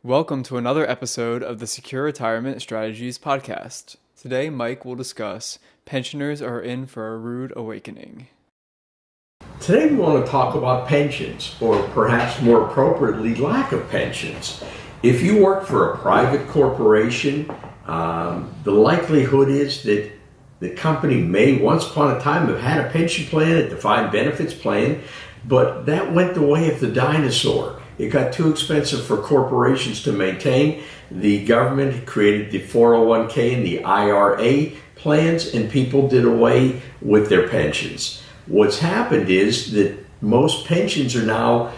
Welcome to another episode of the Secure Retirement Strategies podcast. Today, Mike will discuss pensioners are in for a rude awakening. Today we want to talk about pensions, or perhaps more appropriately, lack of pensions. If you work for a private corporation, the likelihood is that the company may once upon a time have had a pension plan, a defined benefits plan, but that went the way of the dinosaur. It got too expensive for corporations to maintain. The government created the 401k and the IRA plans, and people did away with their pensions. What's happened is that most pensions are now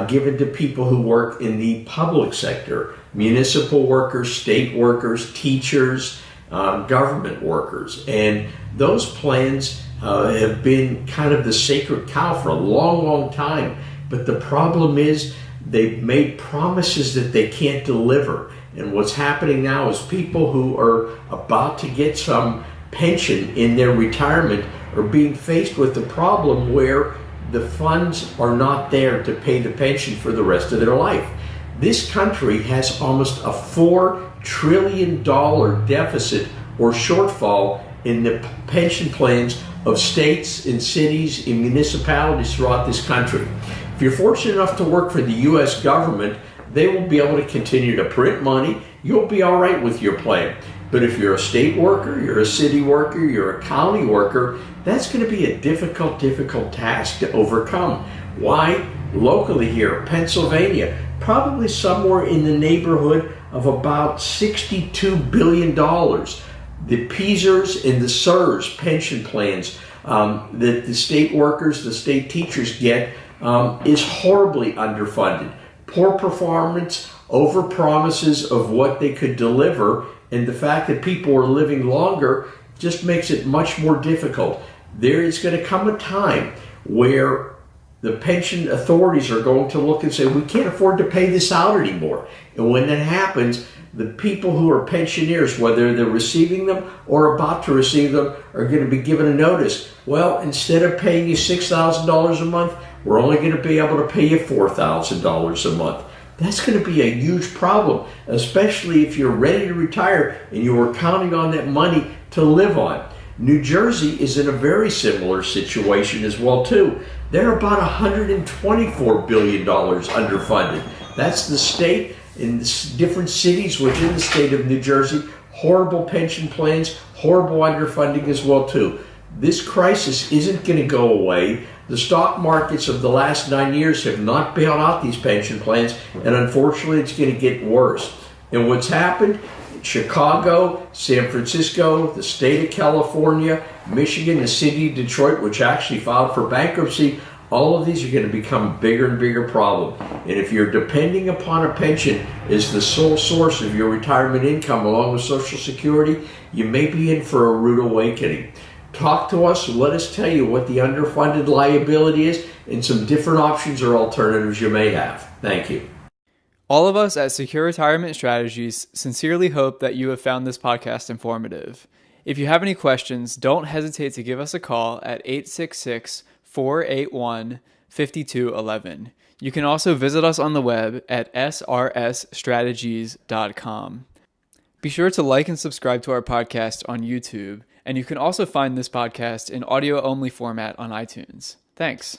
given to people who work in the public sector, municipal workers, state workers, teachers, government workers. And those plans have been kind of the sacred cow for a long, long time. But the problem is they've made promises that they can't deliver. And what's happening now is people who are about to get some pension in their retirement are being faced with the problem where the funds are not there to pay the pension for the rest of their life. This country has almost a $4 trillion deficit or shortfall in the pension plans of states and cities and municipalities throughout this country. If you're fortunate enough to work for the U.S. government, they will be able to continue to print money. You'll be all right with your plan. But if you're a state worker, you're a city worker, you're a county worker, that's going to be a difficult task to overcome. Why? Locally here, Pennsylvania, probably somewhere in the neighborhood of about $62 billion. The PSERS and the SERS pension plans that the state workers, the state teachers get is horribly underfunded. Poor performance, over promises of what they could deliver, and the fact that people are living longer just makes it much more difficult. There is going to come a time where the pension authorities are going to look and say, we can't afford to pay this out anymore. And when that happens, the people who are pensioners, whether they're receiving them or about to receive them, are going to be given a notice. Well, instead of paying you $6,000 a month, we're only going to be able to pay you $4,000 a month. That's going to be a huge problem, especially if you're ready to retire and you were counting on that money to live on. New Jersey is in a very similar situation as well, too. They're about $124 billion underfunded. That's the state. In different cities within the state of New Jersey, horrible pension plans, horrible underfunding as well, too. This crisis isn't going to go away. The stock markets of the last 9 years have not bailed out these pension plans, and unfortunately it's going to get worse. And what's happened? Chicago, San Francisco, the state of California, Michigan, the city of Detroit, which actually filed for bankruptcy, all of these are going to become a bigger and bigger problem. And if you're depending upon a pension as the sole source of your retirement income along with Social Security, you may be in for a rude awakening. Talk to us, let us tell you what the underfunded liability is and some different options or alternatives you may have. Thank you. All of us at Secure Retirement Strategies sincerely hope that you have found this podcast informative. If you have any questions, don't hesitate to give us a call at 866-481-5211. You can also visit us on the web at srsstrategies.com. Be sure to like and subscribe to our podcast on YouTube, and you can also find this podcast in audio-only format on iTunes. Thanks.